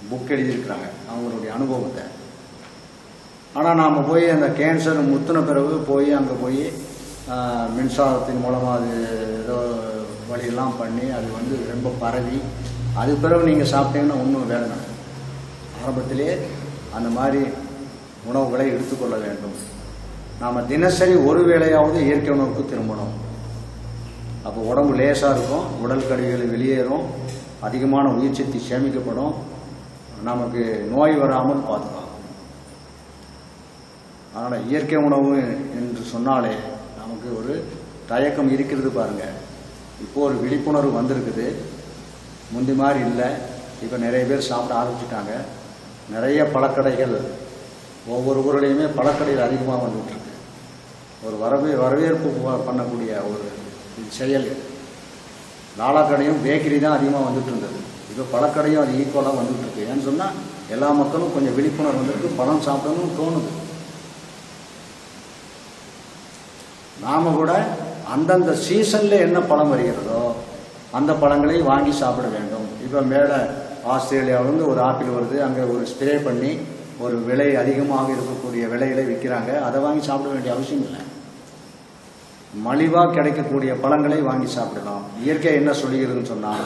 புக் எழுதியிருக்கிறாங்க அவங்களுடைய அனுபவத்தை. ஆனால் நாம் போய் அந்த கேன்சர் முத்தின பிறகு போய் அங்கே போய் மின்சாரத்தின் மூலமாக அது ஏதோ வழியெல்லாம் பண்ணி அது ரொம்ப பரவி அது பிறகு நீங்கள் சாப்பிட்டீங்கன்னா ஒன்றும் வேலை நடக்கும். ஆரம்பத்திலே அந்த மாதிரி உணவுகளை எடுத்துக்கொள்ள வேண்டும். நாம் தினசரி ஒரு வேளையாவது இயற்கை உணவுக்கு திரும்பணும். அப்போ உடம்பு லேசாக இருக்கும், உடல் கழிவுகள் வெளியேறும், அதிகமான உயிர் சக்தி சேமிக்கப்படும், நமக்கு நோய் வராமல் பாதுகாக்கும். அதனால் இயற்கை உணவு என்று சொன்னாலே நமக்கு ஒரு தயக்கம் இருக்கிறது பாருங்கள். இப்போது ஒரு விழிப்புணர்வு வந்திருக்குது. முந்தி மாதிரி இல்லை. இப்போ நிறைய பேர் சாப்பிட ஆரம்பிச்சிட்டாங்க. நிறைய பழக்கடைகள் ஒவ்வொரு ஊர்லேயுமே பழக்கடைகள் அதிகமாக வந்துகிட்ருக்கு. ஒரு வரவேற்பு பண்ணக்கூடிய ஒரு செயல். லாலாக்கடையும் பேக்கரி தான் அதிகமாக வந்துட்டு இருந்தது. இப்போ பழக்கடையும் அது ஈக்குவலாக வந்துட்டு இருக்கு. ஏன்னு சொன்னால் எல்லா மக்களும் கொஞ்சம் விழிப்புணர்வு வந்திருக்கு. பழம் சாப்பிடணும்னு தோணுது. நாம் கூட அந்தந்த சீசனில் என்ன பழம் வருகிறதோ அந்த பழங்களை வாங்கி சாப்பிட வேண்டும். இப்போ மேலே ஆஸ்திரேலியாவிலேருந்து ஒரு ஆப்பிள் வருது, அங்கே ஒரு ஸ்ப்ரே பண்ணி ஒரு விலை அதிகமாக இருக்கக்கூடிய விலையில விற்கிறாங்க. அதை வாங்கி சாப்பிட வேண்டிய அவசியம் இல்லை. மலிவாக கிடைக்கக்கூடிய பழங்களை வாங்கி சாப்பிடலாம். இயற்கை என்ன சொல்லுகிறதுன்னு சொன்னால்,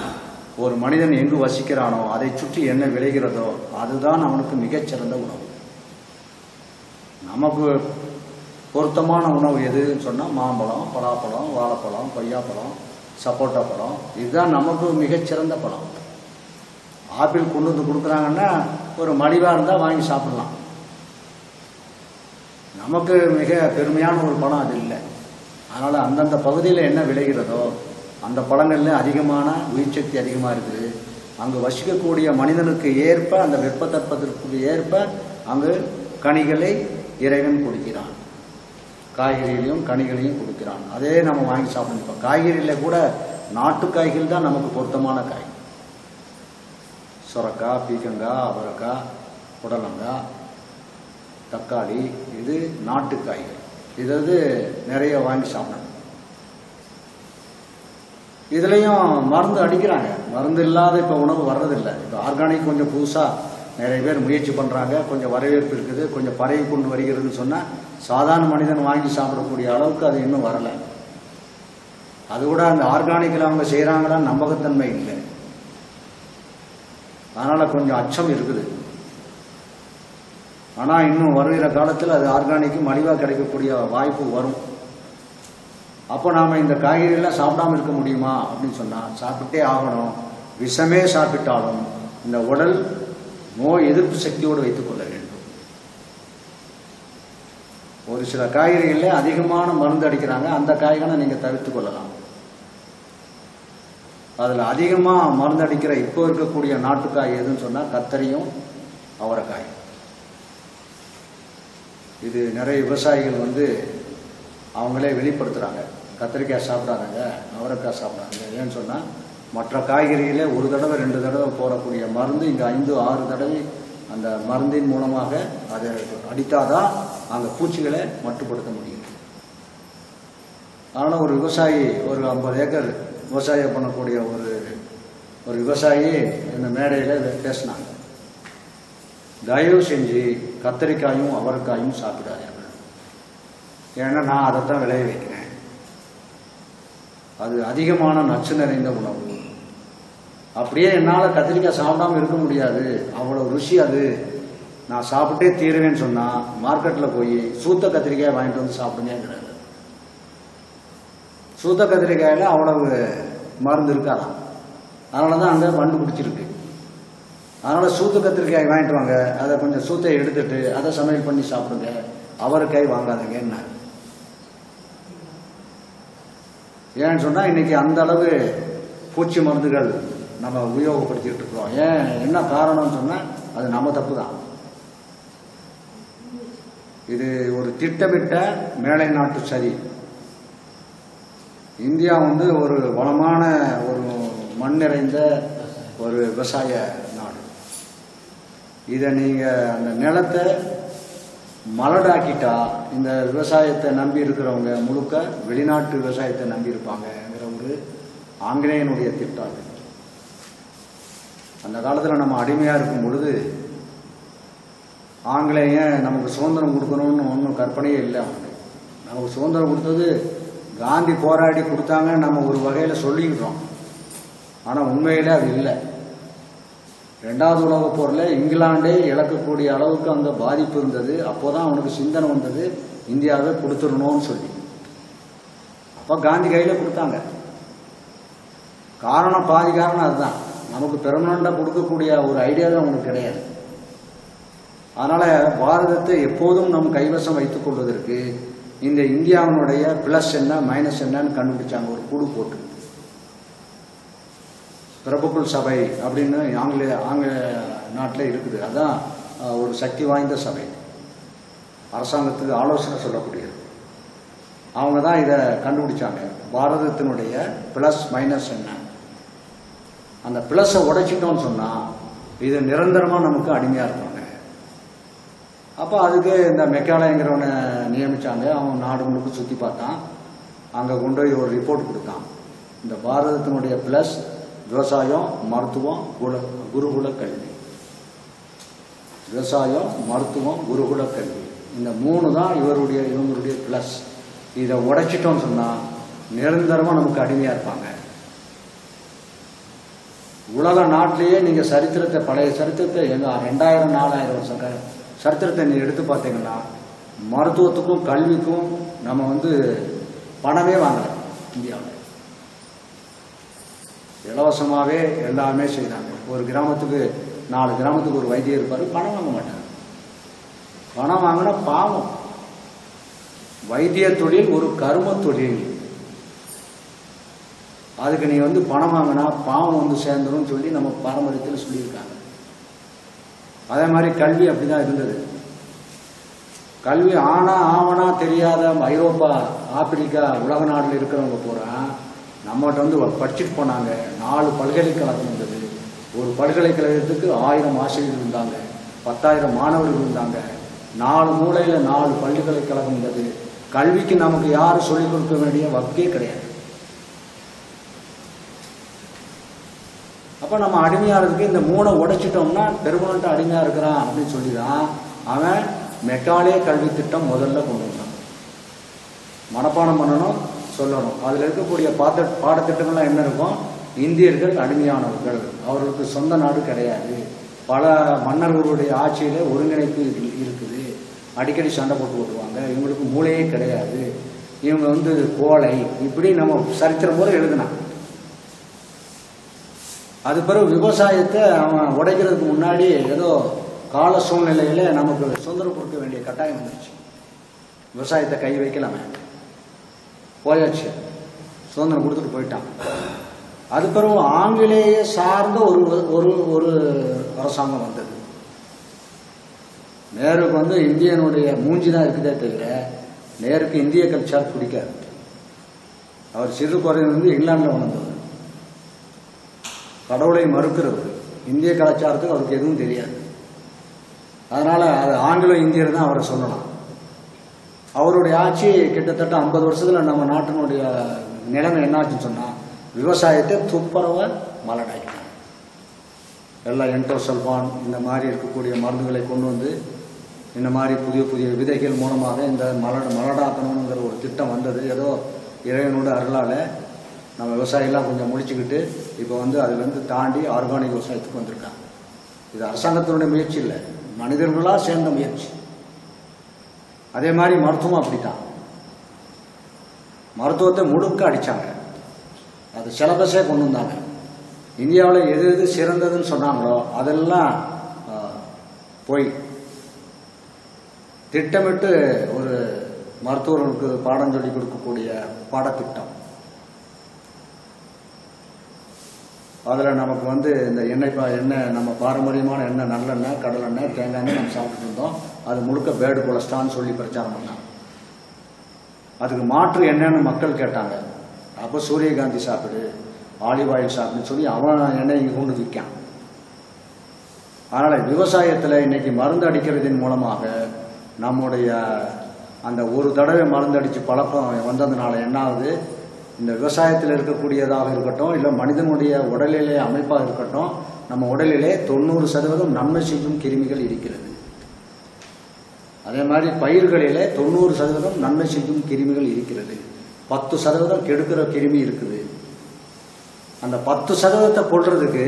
ஒரு மனிதன் எங்கு வசிக்கிறானோ அதை சுற்றி என்ன விளைகிறதோ அதுதான் அவனுக்கு மிகச்சிறந்த உணவு. நமக்கு பொருத்தமான உணவு எதுன்னு சொன்னால் மாம்பழம், பலாப்பழம், வாழைப்பழம், கொய்யாப்பழம், சப்போட்டா பழம், இதுதான் நமக்கு மிகச்சிறந்த பழம். ஆப்பிள் கொண்டு வந்து கொடுக்குறாங்கன்னா ஒரு மலிவாக இருந்தால் வாங்கி சாப்பிடலாம். நமக்கு மிக பெருமையான ஒரு பழம் அது இல்லை. அதனால் அந்தந்த பகுதியில் என்ன விளைகிறதோ அந்த பழங்களில் அதிகமான உயிர்சக்தி அதிகமாக இருக்குது. அங்கு வசிக்கக்கூடிய மனிதனுக்கு ஏற்ப, அந்த வெப்பத்தட்பத்திற்கு ஏற்ப அங்கு கனிகளை இறைவன் கொடுக்கிறான். காய்கறிகளையும் கனிகளையும் கொடுக்கிறான். அதே நம்ம வாங்கி சாப்பிடணும். காய்கறியில் கூட நாட்டு காய்கறி தான் நமக்கு பொருத்தமான காய். சுரக்காய், பீக்கங்காய், அவரைக்காய், புடலங்காய், தக்காளி, இது நாட்டு காய்கறி. இது நிறைய வாங்கி சாப்பிடணும். இதுலேயும் மருந்து அடிக்கிறாங்க. மருந்து இல்லாத இப்போ உணவு வர்றதில்லை. இப்போ ஆர்கானிக் கொஞ்சம் புதுசாக நிறைய பேர் முயற்சி பண்ணுறாங்க. கொஞ்சம் வரவேற்பு இருக்குது. கொஞ்சம் பரவி கொண்டு வருகிறதுன்னு சொன்னால் சாதாரண மனிதன் வாங்கி சாப்பிடக்கூடிய அளவுக்கு அது இன்னும் வரலை. அது கூட அந்த ஆர்கானிக்கில் அவங்க செய்கிறாங்களான்னு நம்பகத்தன்மை இல்லை. அதனால் கொஞ்சம் அச்சம் இருக்குது. ஆனால் இன்னும் வருகிற காலத்தில் அது ஆர்கானிக்கு மலிவாக கிடைக்கக்கூடிய வாய்ப்பு வரும். அப்போ நாம் இந்த காய்கறிகள்லாம் சாப்பிடாமல் இருக்க முடியுமா அப்படின்னு சொன்னால் சாப்பிட்டே ஆகணும். விஷமே சாப்பிட்டாலும் இந்த உடல் நோய் எதிர்ப்பு சக்தியோடு வைத்துக்கொள்ள வேண்டும். ஒரு சில காய்கறிகளில் அதிகமான மருந்து அடிக்கிறாங்க. அந்த காய்களை நீங்கள் தவிர்த்து கொள்ளலாம். அதில் அதிகமாக மருந்து அடிக்கிற இப்போ இருக்கக்கூடிய நாட்டுக்காய் எதுன்னு சொன்னால் கத்தரியும் அவரைக்காய். இது நிறைய விவசாயிகள் அவங்களே வெளிப்படுத்துகிறாங்க. கத்திரிக்காய் சாப்பிடாங்க, அவரைக்காய் சாப்பிடாங்க. ஏன்னு சொன்னால் மற்ற காய்கறிகளே ஒரு தடவை 2 தடவை போடக்கூடிய மருந்து இங்கே 5-6 தடவை அந்த மருந்தின் மூலமாக அதை அடித்தாதான் அந்த பூச்சிகளை மட்டுப்படுத்த முடியும். ஆனால் ஒரு விவசாயி ஒரு 50 ஏக்கர் விவசாயம் பண்ணக்கூடிய ஒரு விவசாயி இந்த மேடையில் பேசினாங்க. தயவு செஞ்சு கத்திரிக்காயும் அவரைக்காயும் சாப்பிடாதீர்கள். ஏன்னா நான் அதைத்தான் விளைய வைக்கிறேன். அது அதிகமான நச்சு நிறைந்த உணவு. அப்படியே என்னால் கத்திரிக்காய் சாப்பிடாமல் இருக்க முடியாது, அவ்வளோ ருசி அது, நான் சாப்பிட்டே தீருவேன்னு சொன்னால் மார்க்கெட்டில் போய் சூத்த கத்திரிக்காய் வாங்கிட்டு வந்து சாப்பிடுங்கிறாங்க. சூத்த கத்திரிக்காயில் அவ்வளவு மருந்து இருக்காதான். அதனால தான் அங்கே வண்டு பிடிச்சிருக்கு. அதனால் சூத்த கத்திரிக்காய் வாங்கிட்டு வாங்க, அதை கொஞ்சம் சூத்தை எடுத்துட்டு அதை சமையல் பண்ணி சாப்பிடுங்க, அவரைக்காய் வாங்காதுங்கன்னா. ஏன்னு சொன்னால் இன்றைக்கி அந்த அளவு பூச்சி மருந்துகள் நம்ம உபயோகப்படுத்திட்டு இருக்கிறோம். என்ன காரணம்னு சொன்னால் அது நம்ம தப்பு தான். இது ஒரு திட்டமிட்ட மேலை நாட்டு சதி. இந்தியா ஒரு வளமான ஒரு மண் நிறைந்த ஒரு விவசாய நாடு. இதை நீங்கள் அந்த நிலத்தை மலடாக்கிட்டா இந்த விவசாயத்தை நம்பி இருக்கிறவங்க முழுக்க வெளிநாட்டு விவசாயத்தை நம்பி இருப்பாங்கங்கிற ஒரு ஆங்கிலேயனுடைய திட்டம். அந்த காலத்தில் நம்ம அடிமையாக இருக்கும் பொழுது ஆங்கிலேயன் நமக்கு சுதந்திரம் கொடுக்கணும்னு ஒன்றும் கற்பனையே இல்லை. அவனுக்கு நமக்கு சுதந்திரம் கொடுத்தது காந்தி போராடி கொடுத்தாங்க நம்ம ஒரு வகையில் சொல்லிக்கிட்டோம். ஆனால் உண்மையில் அது இல்லை. 2வது உலகப் போரில் இங்கிலாண்டே இழக்கக்கூடிய அளவுக்கு அங்கே பாதிப்பு இருந்தது. அப்போ தான் அவனுக்கு சிந்தனை வந்தது இந்தியாவை கொடுத்துடணும்னு சொல்லி. அப்போ காந்தி கையில் கொடுத்தாங்க. காரணம் பாதி காரணம் அதுதான். நமக்கு பெர்மனண்டாக கொடுக்கக்கூடிய ஒரு ஐடியா தான் அவனுக்கு கிடையாது. அதனால் பாரதத்தை எப்போதும் நம் கைவசம் வைத்துக் கொள்வதற்கு இந்த இந்தியாவினுடைய ப்ளஸ் என்ன மைனஸ் என்னன்னு கண்டுபிடிச்சாங்க. ஒரு கூடு போட்டு பிரபுக்குள் சபை அப்படின்னு ஆங்கில நாட்டில் இருக்குது. அதுதான் ஒரு சக்தி வாய்ந்த சபை, அரசாங்கத்துக்கு ஆலோசனை சொல்லக்கூடியது. அவங்க தான் இதை கண்டுபிடிச்சாங்க. பாரதத்தினுடைய ப்ளஸ் மைனஸ் என்ன, அந்த ப்ளஸை உடைச்சிட்டோம்னு சொன்னால் இது நிரந்தரமாக நமக்கு அடிமையாக இருப்பாங்க. அப்போ அதுக்கு இந்த மெக்காலயங்கிறவனை நியமித்தாங்க. அவன் நாடு முழுக்க சுற்றி பார்த்தான். அங்கே கொண்டு போய் ஒரு ரிப்போர்ட் கொடுத்தான். இந்த பாரதத்தினுடைய ப்ளஸ் விவசாயம், மருத்துவம், குருகுல கல்வி. விவசாயம், மருத்துவம், குருகுல கல்வி, இந்த 3 தான் இவங்களுடைய ப்ளஸ். இதை உடைச்சிட்டோம்னு சொன்னால் நிரந்தரமாக நமக்கு அடிமையாக இருப்பாங்க. உலக நாட்டிலேயே நீங்கள் சரித்திரத்தை, பழைய சரித்திரத்தை 2000 4000 வருஷம் சரித்திரத்தை நீ எடுத்து பார்த்தீங்கன்னா மருத்துவத்துக்கும் கல்விக்கும் நம்ம பணமே வாங்கலை. இந்தியாவில் இலவசமாகவே எல்லாமே செய்தாங்க. ஒரு கிராமத்துக்கு 4 கிராமத்துக்கு ஒரு வைத்தியர் இருப்பார், பணம் வாங்க மாட்டாங்க. பணம் வாங்கினா பாவம். வைத்திய தொழில் ஒரு கர்ம தொழில். அதுக்கு நீ பணம் வாங்கினா பாவம் சேர்ந்துடும் சொல்லி நம்ம பாரம்பரியத்தில் சொல்லியிருக்காங்க. அதே மாதிரி கல்வி அப்படிதான் இருந்தது. கல்வி ஆவணா தெரியாத ஐரோப்பா, ஆப்பிரிக்கா, உலக நாட்டில் இருக்கிறவங்க பூரா நம்மகிட்ட படிச்சுட்டு போனாங்க. 4 பல்கலைக்கழகம் இருந்தது. ஒரு பல்கலைக்கழகத்துக்கு 1000 ஆசிரியர்கள் இருந்தாங்க, 10,000 மாணவர்கள் இருந்தாங்க. 4 மூலையில் 4 பல்கலைக்கழகம் இருந்தது. கல்விக்கு நமக்கு யாரும் சொல்லிக் கொடுக்க வேண்டிய வக்கே கிடையாது. அப்போ நம்ம அடிமையாகிறதுக்கு இந்த 3 உடைச்சிட்டோம்னா பெர்மனண்ட்டாக அடிமையாக இருக்கிறான் அப்படின்னு சொல்லி தான் அவன் மெக்காலே கல்வி திட்டம் முதல்ல கொண்டு வந்தான். மனப்பாடம் பண்ணணும், சொல்லணும். அதில் இருக்கக்கூடிய பாடத்திட்டங்கள்லாம் என்ன இருக்கும்? இந்தியர்கள் அடிமையானவர்கள், அவர்களுக்கு சொந்த நாடு கிடையாது, பல மன்னர்களுடைய ஆட்சியில் ஒருங்கிணைப்பு இருக்குது, அடிக்கடி சண்டை போட்டு ஓட்டுவாங்க, இவங்களுக்கு மூளையே கிடையாது, இவங்க கோழை, இப்படி நம்ம சரித்திரம் போல எழுதினான். அது பிறகு விவசாயத்தை அவன் உடைக்கிறதுக்கு முன்னாடி ஏதோ கால சூழ்நிலையில நமக்கு சுதந்திரம் கொடுக்க வேண்டிய கட்டாயம் வந்துருச்சு. விவசாயத்தை கை வைக்கலாமே, போயாச்சு, சுதந்திரம் கொடுத்துட்டு போயிட்டான். அது பிறகு ஆங்கிலேய சார்ந்த ஒரு அரசாங்கம் வந்தது. நேருக்கு இந்தியனுடைய மூஞ்சி தான் இருக்குதே தவிர நேருக்கு இந்திய கல்ச்சர் பிடிக்காது. அவர் சிறு குறையிலிருந்து இங்கிலாந்தில் வளர்ந்தவர், கடவுளை மறுக்கிறவர், இந்திய கலாச்சாரத்துக்கு அவருக்கு எதுவும் தெரியாது. அதனால அது ஆங்கிலோ இந்தியர் தான் அவரை சொல்லலாம். அவருடைய ஆட்சி கிட்டத்தட்ட 50 வருஷத்துல நம்ம நாட்டினுடைய நிலைமை என்னாச்சுன்னு சொன்னா விவசாயத்தை துப்புரவ மலடாக்கிட்டாங்க. எல்லாம் என்டோசல்பான் இந்த மாதிரி இருக்கக்கூடிய மருந்துகளை கொண்டு இந்த மாதிரி புதிய புதிய விதைகள் மூலமாக இந்த மலடாக்கணுங்கிற ஒரு திட்டம் வந்தது. ஏதோ இறைவனோட அருளால் நம்ம விவசாயிலாம் கொஞ்சம் முடிச்சுக்கிட்டு இப்போ அதுலேருந்து தாண்டி ஆர்கானிக் விவசாயத்துக்கு வந்திருக்காங்க. இது அரசாங்கத்தினுடைய முயற்சி இல்லை, மனிதர்களாக சேர்ந்த முயற்சி. அதே மாதிரி மருத்துவம் அப்படித்தான். மருத்துவத்தை முழுக்க அடித்தாங்க, அது சிலபஸே கொண்டு வந்தாங்க. இந்தியாவில் எது எது சிறந்ததுன்னு சொன்னாங்களோ அதெல்லாம் போய் திட்டமிட்டு ஒரு மருத்துவர்களுக்கு பாடம் சொல்லி கொடுக்கக்கூடிய பாடத்திட்டம். அதில் நமக்கு இந்த எண்ணெய் நம்ம பாரம்பரியமான எண்ணெய், நல்லெண்ணெய், கடலெண்ணெய், தேங்காய் எண்ணெய் நம்ம சாப்பிட்டு இருந்தோம். அது முழுக்க பேடு கொலஸ்ட்ரால்னு சொல்லி பிரச்சாரம் பண்ணாங்க. அதுக்கு மாற்று என்னன்னு மக்கள் கேட்டாங்க. அப்போ சூரியகாந்தி சாப்பிடு, ஆலிவ் ஆயில் சாப்பிடுன்னு சொல்லி அவன் எண்ணெய் இங்கே கொண்டு விற்கான். அதனால் விவசாயத்தில் இன்னைக்கு மருந்து அடிக்கிறதின் மூலமாக நம்முடைய அந்த ஒரு தடவை மருந்து அடித்து பழக்கம் வந்ததுனால என்ன ஆகுது, இந்த விவசாயத்தில் இருக்கக்கூடியதாக இருக்கட்டும், இல்லை மனிதனுடைய உடலிலே அமைப்பாக இருக்கட்டும், நம்ம உடலிலே 90% நன்மை செய்யும் கிருமிகள் இருக்கிறது. அதே மாதிரி பயிர்களிலே 90% நன்மை செய்யும் கிருமிகள் இருக்கிறது. 10% கெடுக்கிற கிருமி இருக்குது. அந்த 10% கொள்றதுக்கு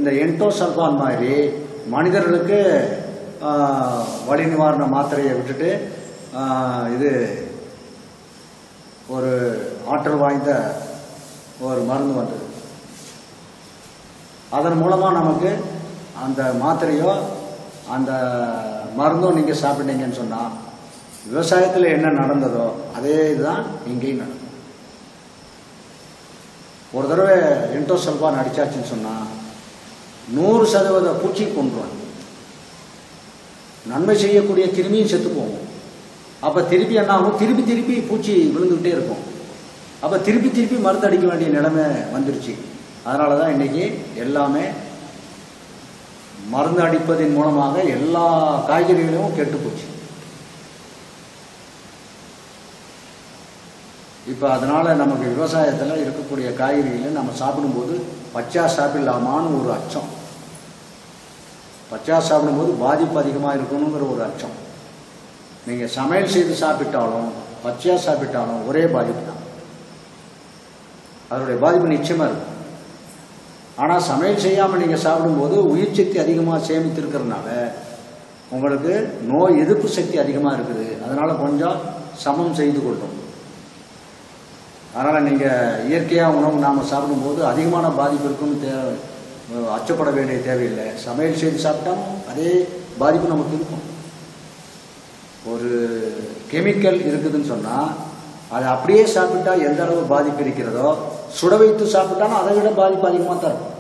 இந்த என்டோசல்பான் மாதிரி மனிதர்களுக்கு வலி நிவாரண மாத்திரையை விட்டுட்டு இது ஒரு ஆற்றல் வாய்ந்த ஒரு மருந்து வந்தது. அதன் மூலமாக நமக்கு அந்த மாத்திரையோ அந்த மருந்தோ நீங்கள் சாப்பிட்டீங்கன்னு சொன்னால் விவசாயத்தில் என்ன நடந்ததோ அதே இதுதான் இங்கேயும் நடக்கும். ஒரு தடவை என்டோசல்ஃபான் அடிச்சாச்சுன்னு சொன்னால் 100% பூச்சி கொண்டுருவாங்க. நன்மை செய்யக்கூடிய கிருமியும் செத்து போகும். அப்போ திருப்பி என்ன ஆகும், திருப்பி பூச்சி விழுந்துக்கிட்டே இருக்கும். அப்போ திருப்பி மருந்து அடிக்க வேண்டிய நிலைமை வந்துருச்சு. அதனால தான் இன்றைக்கி எல்லாமே மருந்து அடிப்பதன் மூலமாக எல்லா காய்கறிகளும் கெட்டு போச்சு. இப்போ அதனால் நமக்கு விவசாயத்தில் இருக்கக்கூடிய காய்கறிகளை நம்ம சாப்பிடும்போது பச்சா சாப்பிடலாமான்னு ஒரு அச்சம். பச்சா சாப்பிடும்போது பாதிப்பு அதிகமாக இருக்கணுங்கிற ஒரு அச்சம். நீங்கள் சமையல் செய்து சாப்பிட்டாலும் பச்சையாக சாப்பிட்டாலும் ஒரே பாதிப்பு தான். அதனுடைய பாதிப்பு நிச்சயமாக இருக்கும். ஆனால் சமையல் செய்யாமல் நீங்கள் சாப்பிடும்போது உயிர் சக்தி அதிகமாக சேமித்திருக்கிறதுனால உங்களுக்கு நோய் எதிர்ப்பு சக்தி அதிகமாக இருக்குது. அதனால் கொஞ்சம் சமம் செய்து கொள்ளும். அதனால் நீங்கள் இயற்கையாக உணவு நாம் சாப்பிடும்போது அதிகமான பாதிப்பு இருக்குன்னு அச்சப்பட வேண்டிய தேவையில்லை. சமையல் செய்து சாப்பிட்டாலும் அதே பாதிப்பு நமக்கு இருக்கும். ஒரு கெமிக்கல் இருக்குதுன்னு சொன்னால் அதை அப்படியே சாப்பிட்டா எந்த அளவு பாதிப்பு இருக்கிறதோ சுட வைத்து சாப்பிட்டாலும் அதை விட பாதிப்பு அதிகமாக தான் இருக்கும்.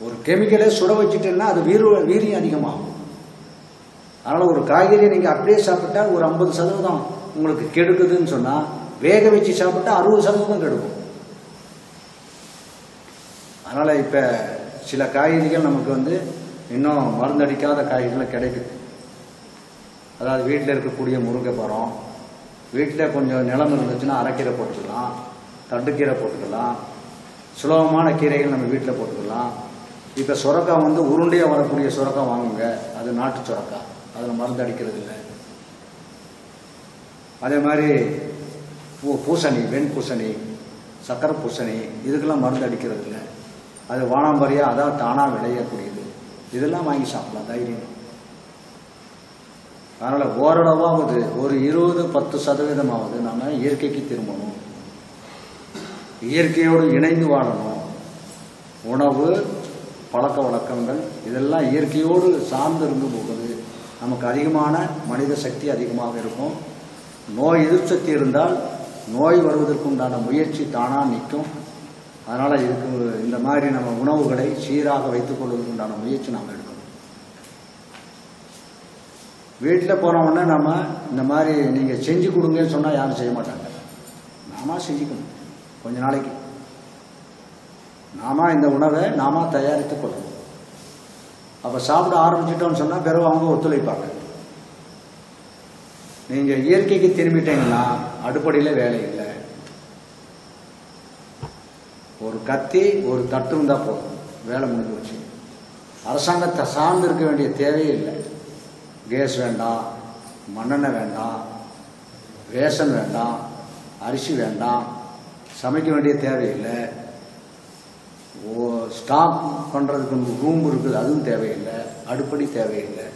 ஒரு கெமிக்கலை சுட வச்சுட்டேன்னா அது வீரியம் அதிகமாகும். அதனால் ஒரு காய்கறியை நீங்கள் அப்படியே சாப்பிட்டா ஒரு 50% உங்களுக்கு கெடுக்குதுன்னு சொன்னால் வேக வச்சு சாப்பிட்டா 60% கெடுக்கும். அதனால் இப்போ சில காய்கறிகள் நமக்கு இன்னும் மருந்தடிக்காத காய்கறிகள் கிடைக்குது. அதாவது வீட்டில் இருக்கக்கூடிய முருங்கை மரம், வீட்டில் கொஞ்சம் நிலம் இருந்துச்சுன்னா அரைக்கீரை போட்டுக்கலாம், தண்டுக்கீரை போட்டுக்கலாம், சுலபமான கீரைகள் நம்ம வீட்டில் போட்டுக்கலாம். இப்போ சுரக்காய் உருண்டையாக வரக்கூடிய சுரக்காய் வாங்குங்க, அது நாட்டு சுரக்காய், அதில் மருந்து அடிக்கிறது இல்லை. அதே மாதிரி பூசணி, வெண்பூசணி, சக்கரை பூசணி, இதுக்கெல்லாம் மருந்து அடிக்கிறது இல்லை. அது வானாம்பரியாக அதான் தானாக விளையக்கூடியது. இதெல்லாம் வாங்கி சாப்பிடலாம் தைரியம். அதனால் ஓரளவாவது ஒரு 20-10% நம்ம இயற்கைக்கு திரும்பணும். இயற்கையோடு இணைந்து வாழணும். உணவு, பழக்க வழக்கங்கள் இதெல்லாம் இயற்கையோடு சார்ந்து இருந்து போகுது. நமக்கு அதிகமான மனித சக்தி அதிகமாக இருக்கும். நோய் எதிர்ப்பு சக்தி இருந்தால் நோய் வருவதற்குண்டான முயற்சி தானாக நிற்கும். அதனால் இதுக்கு இந்த மாதிரி நம்ம உணவுகளை சீராக வைத்துக் கொள்வதற்குண்டான முயற்சி நாம் எடுக்கணும். வீட்டில் போனோம்னா நம்ம இந்த மாதிரி நீங்கள் செஞ்சு கொடுங்கன்னு சொன்னால் யாரும் செய்ய மாட்டாங்க. நாம செஞ்சுக்கணும். கொஞ்ச நாளைக்கு நாம இந்த உணவை நாம தயாரித்து கொள்ளணும். அப்போ சாப்பிட ஆரம்பிச்சிட்டோம்னு சொன்னால் பிறகு அவங்க ஒத்துழைப்பாங்க. நீங்கள் இயற்கைக்கு திரும்பிட்டீங்கன்னா அடுப்படியில் வேலை இல்லை. ஒரு கத்தி ஒரு தட்டு இருந்தால் போதும், வேலை முடிஞ்சு வச்சு. அரசாங்கத்தை சார்ந்து இருக்க வேண்டிய தேவையே இல்லை. கேஸ் வேண்டாம், மண்ணெண்ணெய் வேண்டாம், ரேஷன் வேண்டாம், அரிசி வேண்டாம், சமைக்க வேண்டிய தேவையில்லை. ஸ்டாக் பண்ணுறதுக்கு ரூம் இருக்குது, அதுவும் தேவையில்லை. அடுப்படி தேவையில்லை.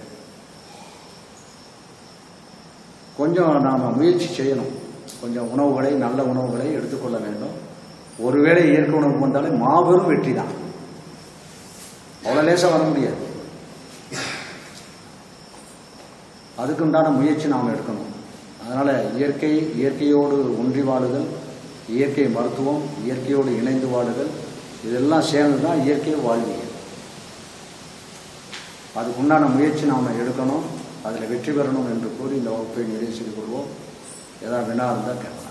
கொஞ்சம் நாம் முயற்சி செய்யணும். கொஞ்சம் உணவுகளை, நல்ல உணவுகளை எடுத்துக்கொள்ள வேண்டும். ஒருவேளை இயற்கை உணவுக்கு வந்தாலே மாபெரும் வெற்றி தான். அவ்வளோ லேசாக வர முடியாது. அதுக்குண்டான முயற்சி நாம் எடுக்கணும். அதனால் இயற்கையோடு ஒன்றி வாழுதல், இயற்கை மருத்துவம், இயற்கையோடு இணைந்து வாழுதல், இதெல்லாம் சேர்ந்து தான் இயற்கை வாழ்வியல். அதுக்குண்டான முயற்சி நாம் எடுக்கணும். அதில் வெற்றி பெறணும் என்று கூறி இந்த வகுப்பை நிறைவு செய்து கொள்வோம். ஏதாவது வினா இருந்தால் கேட்கலாம்.